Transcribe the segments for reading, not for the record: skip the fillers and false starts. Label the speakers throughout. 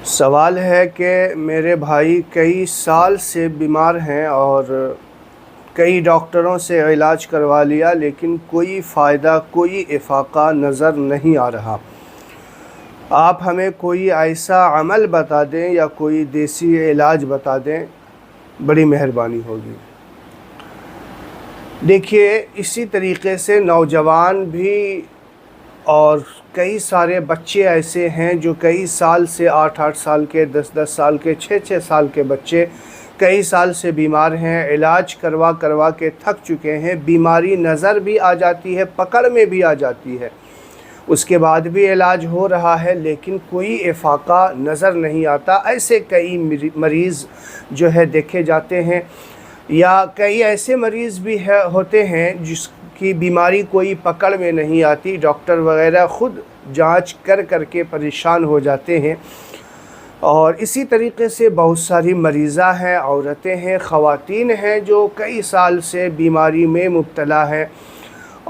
Speaker 1: سوال ہے کہ میرے بھائی کئی سال سے بیمار ہیں اور کئی ڈاکٹروں سے علاج کروا لیا لیکن کوئی فائدہ کوئی افاقہ نظر نہیں آ رہا۔ آپ ہمیں کوئی ایسا عمل بتا دیں یا کوئی دیسی علاج بتا دیں، بڑی مہربانی ہوگی۔ دیکھیے، اسی طریقے سے نوجوان بھی اور کئی سارے بچے ایسے ہیں جو کئی سال سے 8 سال کے 10 سال کے 6 سال کے بچے کئی سال سے بیمار ہیں، علاج کروا کے تھک چکے ہیں، بیماری نظر بھی آ جاتی ہے، پکڑ میں بھی آ جاتی ہے، اس کے بعد بھی علاج ہو رہا ہے لیکن کوئی افاقہ نظر نہیں آتا۔ ایسے کئی مریض جو ہے دیکھے جاتے ہیں، یا کئی ایسے مریض بھی ہوتے ہیں جس کی بیماری کوئی پکڑ میں نہیں آتی، ڈاکٹر وغیرہ خود جانچ کر کے پریشان ہو جاتے ہیں۔ اور اسی طریقے سے بہت ساری مریضہ ہیں، عورتیں ہیں، خواتین ہیں جو کئی سال سے بیماری میں مبتلا ہیں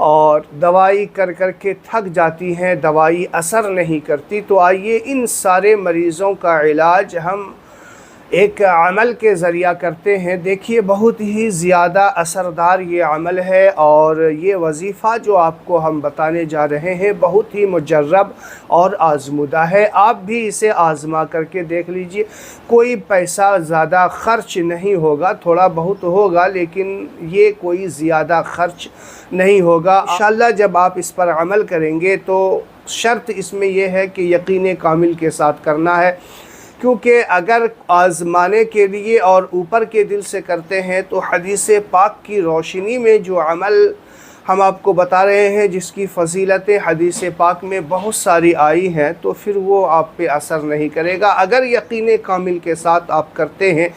Speaker 1: اور دوائی کر کے تھک جاتی ہیں، دوائی اثر نہیں کرتی۔ تو آئیے ان سارے مریضوں کا علاج ہم ایک عمل کے ذریعہ کرتے ہیں۔ دیکھیے، بہت ہی زیادہ اثردار یہ عمل ہے اور یہ وظیفہ جو آپ کو ہم بتانے جا رہے ہیں بہت ہی مجرب اور آزمودہ ہے۔ آپ بھی اسے آزما کر کے دیکھ لیجئے، کوئی پیسہ زیادہ خرچ نہیں ہوگا، تھوڑا بہت ہوگا لیکن یہ کوئی زیادہ خرچ نہیں ہوگا۔ انشاءاللہ جب آپ اس پر عمل کریں گے تو شرط اس میں یہ ہے کہ یقین کامل کے ساتھ کرنا ہے، کیونکہ اگر آزمانے کے لیے اور اوپر کے دل سے کرتے ہیں تو حدیث پاک کی روشنی میں جو عمل ہم آپ کو بتا رہے ہیں، جس کی فضیلتیں حدیث پاک میں بہت ساری آئی ہیں، تو پھر وہ آپ پہ اثر نہیں کرے گا۔ اگر یقین کامل کے ساتھ آپ کرتے ہیں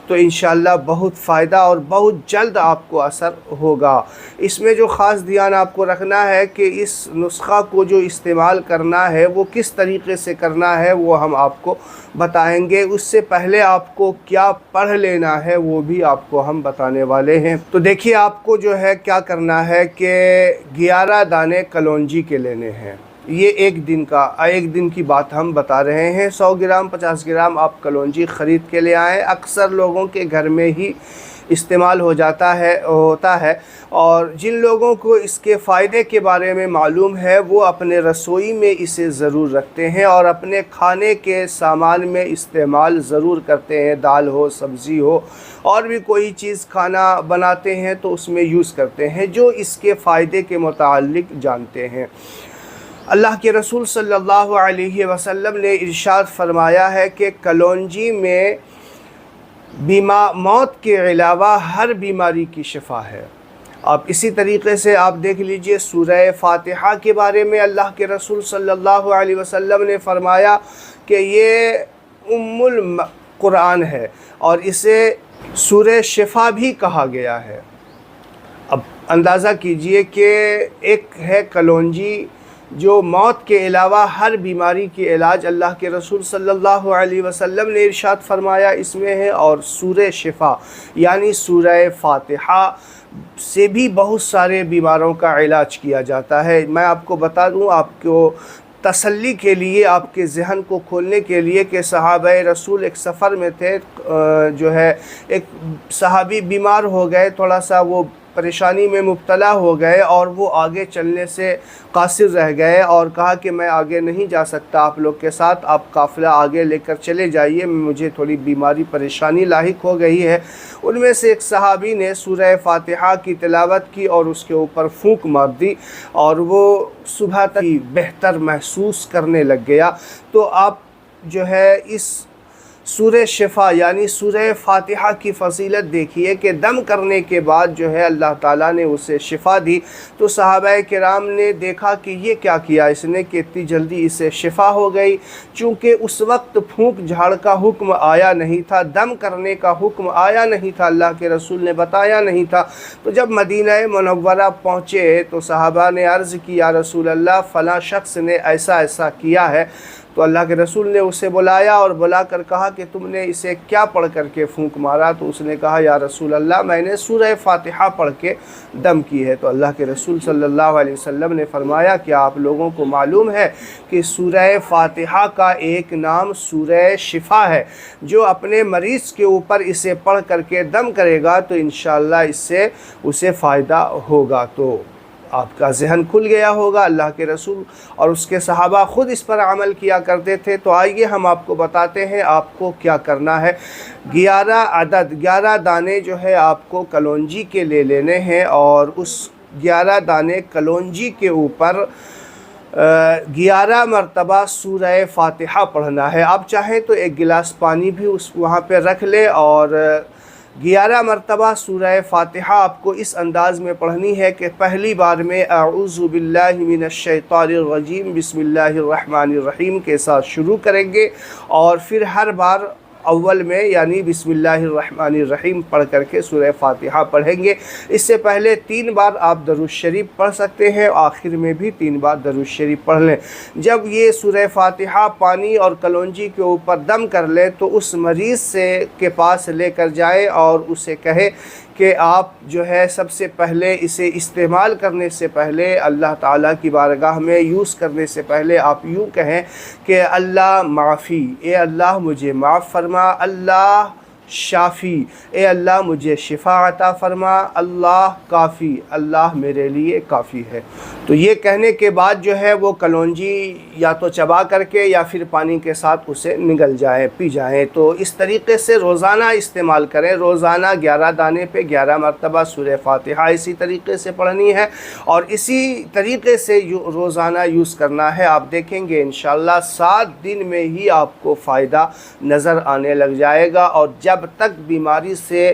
Speaker 1: تو انشاءاللہ بہت فائدہ اور بہت جلد آپ کو اثر ہوگا۔ اس میں جو خاص دھیان آپ کو رکھنا ہے کہ اس نسخہ کو جو استعمال کرنا ہے وہ کس طریقے سے کرنا ہے وہ ہم آپ کو بتائیں گے۔ اس سے پہلے آپ کو کیا پڑھ لینا ہے وہ بھی آپ کو ہم بتانے والے ہیں۔ تو دیکھیے، آپ کو جو ہے کیا کرنا ہے کہ 11 دانے کلونجی کے لینے ہیں۔ یہ ایک دن کی بات ہم بتا رہے ہیں۔ 100 گرام 50 گرام آپ کلونجی خرید کے لے آئیں۔ اکثر لوگوں کے گھر میں ہی استعمال ہوتا ہے اور جن لوگوں کو اس کے فائدے کے بارے میں معلوم ہے وہ اپنے رسوئی میں اسے ضرور رکھتے ہیں اور اپنے کھانے کے سامان میں استعمال ضرور کرتے ہیں، دال ہو، سبزی ہو، اور بھی کوئی چیز کھانا بناتے ہیں تو اس میں یوز کرتے ہیں، جو اس کے فائدے کے متعلق جانتے ہیں۔ اللہ کے رسول صلی اللہ علیہ وسلم نے ارشاد فرمایا ہے کہ کلونجی میں موت کے علاوہ ہر بیماری کی شفا ہے۔ اب اسی طریقے سے آپ دیکھ لیجئے، سورہ فاتحہ کے بارے میں اللہ کے رسول صلی اللہ علیہ وسلم نے فرمایا کہ یہ ام القرآن ہے اور اسے سورہ شفا بھی کہا گیا ہے۔ اب اندازہ کیجئے کہ ایک ہے کلونجی جو موت کے علاوہ ہر بیماری کی علاج اللہ کے رسول صلی اللہ علیہ وسلم نے ارشاد فرمایا اس میں ہے، اور سورہ شفا یعنی سورہ فاتحہ سے بھی بہت سارے بیماروں کا علاج کیا جاتا ہے۔ میں آپ کو بتا دوں، آپ کو تسلی کے لیے، آپ کے ذہن کو کھولنے کے لیے، کہ صحابہ رسول ایک سفر میں تھے، ایک صحابی بیمار ہو گئے، تھوڑا سا وہ پریشانی میں مبتلا ہو گئے اور وہ آگے چلنے سے قاصر رہ گئے اور کہا کہ میں آگے نہیں جا سکتا آپ لوگ کے ساتھ، آپ قافلہ آگے لے کر چلے جائیے، مجھے تھوڑی بیماری پریشانی لاحق ہو گئی ہے۔ ان میں سے ایک صحابی نے سورہ فاتحہ کی تلاوت کی اور اس کے اوپر پھونک مار دی اور وہ صبح تک بہتر محسوس کرنے لگ گیا۔ تو آپ جو ہے اس سورہ شفا یعنی سورہ فاتحہ کی فضیلت دیکھیے کہ دم کرنے کے بعد جو ہے اللہ تعالیٰ نے اسے شفا دی۔ تو صحابہ کرام نے دیکھا کہ یہ کیا کیا اس نے کہ اتنی جلدی اسے شفا ہو گئی، چونکہ اس وقت پھونک جھاڑ کا حکم آیا نہیں تھا، دم کرنے کا حکم آیا نہیں تھا، اللہ کے رسول نے بتایا نہیں تھا۔ تو جب مدینہ منورہ پہنچے تو صحابہ نے عرض کی، یا رسول اللہ، فلاں شخص نے ایسا کیا ہے۔ تو اللہ کے رسول نے اسے بلایا اور بلا کر کہا کہ تم نے اسے کیا پڑھ کر کے پھونک مارا؟ تو اس نے کہا یا رسول اللہ میں نے سورہ فاتحہ پڑھ کے دم کی ہے۔ تو اللہ کے رسول صلی اللہ علیہ وسلم نے فرمایا کہ آپ لوگوں کو معلوم ہے کہ سورہ فاتحہ کا ایک نام سورہ شفا ہے، جو اپنے مریض کے اوپر اسے پڑھ کر کے دم کرے گا تو انشاءاللہ اس سے اسے فائدہ ہوگا۔ تو آپ کا ذہن کھل گیا ہوگا، اللہ کے رسول اور اس کے صحابہ خود اس پر عمل کیا کرتے تھے۔ تو آئیے ہم آپ کو بتاتے ہیں آپ کو کیا کرنا ہے۔ 11 دانے جو ہے آپ کو کلونجی کے لے لینے ہیں، اور اس 11 دانے کلونجی کے اوپر 11 مرتبہ سورہ فاتحہ پڑھنا ہے۔ آپ چاہیں تو ایک گلاس پانی بھی وہاں پہ رکھ لیں، اور 11 مرتبہ سورہ فاتحہ آپ کو اس انداز میں پڑھنی ہے کہ پہلی بار میں اعوذ باللہ من الشیطان الرجیم بسم اللہ الرحمن الرحیم کے ساتھ شروع کریں گے، اور پھر ہر بار اول میں یعنی بسم اللہ الرحمن الرحیم پڑھ کر کے سورہ فاتحہ پڑھیں گے۔ اس سے پہلے 3 بار آپ درود شریف پڑھ سکتے ہیں، آخر میں بھی 3 بار درود شریف پڑھ لیں۔ جب یہ سورہ فاتحہ پانی اور کلونجی کے اوپر دم کر لیں تو اس مریض کے پاس لے کر جائیں اور اسے کہے کہ آپ جو ہے سب سے پہلے اسے استعمال کرنے سے پہلے اللہ تعالیٰ کی بارگاہ میں یوز کرنے سے پہلے آپ یوں کہیں کہ اللہ معافی، اے اللہ مجھے معاف فرما، اللہ شافی، اے اللہ مجھے شفا عطا فرما، اللہ کافی، اللہ میرے لیے کافی ہے۔ تو یہ کہنے کے بعد جو ہے وہ کلونجی یا تو چبا کر کے یا پھر پانی کے ساتھ اسے نگل جائیں، پی جائیں۔ تو اس طریقے سے روزانہ استعمال کریں، روزانہ 11 دانے پہ 11 مرتبہ سورہ فاتحہ اسی طریقے سے پڑھنی ہے، اور اسی طریقے سے روزانہ یوز کرنا ہے۔ آپ دیکھیں گے انشاءاللہ 7 دن میں ہی آپ کو فائدہ نظر آنے لگ جائے گا، اور جب تک بیماری سے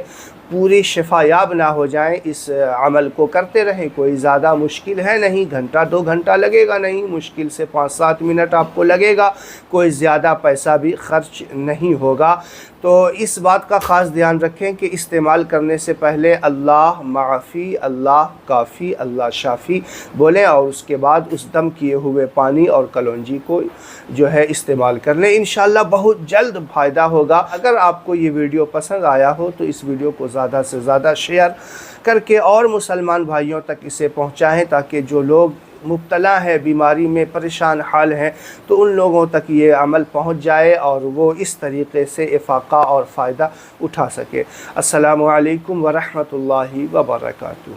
Speaker 1: پوری شفا یاب نہ ہو جائیں اس عمل کو کرتے رہیں۔ کوئی زیادہ مشکل ہے نہیں، گھنٹہ 2 گھنٹہ لگے گا نہیں، مشکل سے 5-7 منٹ آپ کو لگے گا، کوئی زیادہ پیسہ بھی خرچ نہیں ہوگا۔ تو اس بات کا خاص دھیان رکھیں کہ استعمال کرنے سے پہلے اللہ معافی، اللہ کافی، اللہ شافی بولیں، اور اس کے بعد اس دم کیے ہوئے پانی اور کلونجی کو جو ہے استعمال کر لیں۔ انشاءاللہ بہت جلد فائدہ ہوگا۔ اگر آپ کو یہ ویڈیو پسند آیا ہو تو اس ویڈیو کو زیادہ سے زیادہ شیئر کر کے اور مسلمان بھائیوں تک اسے پہنچائیں، تاکہ جو لوگ مبتلا ہے بیماری میں پریشان حال ہیں تو ان لوگوں تک یہ عمل پہنچ جائے اور وہ اس طریقے سے افاقہ اور فائدہ اٹھا سکے۔ السلام علیکم ورحمۃ اللہ وبرکاتہ۔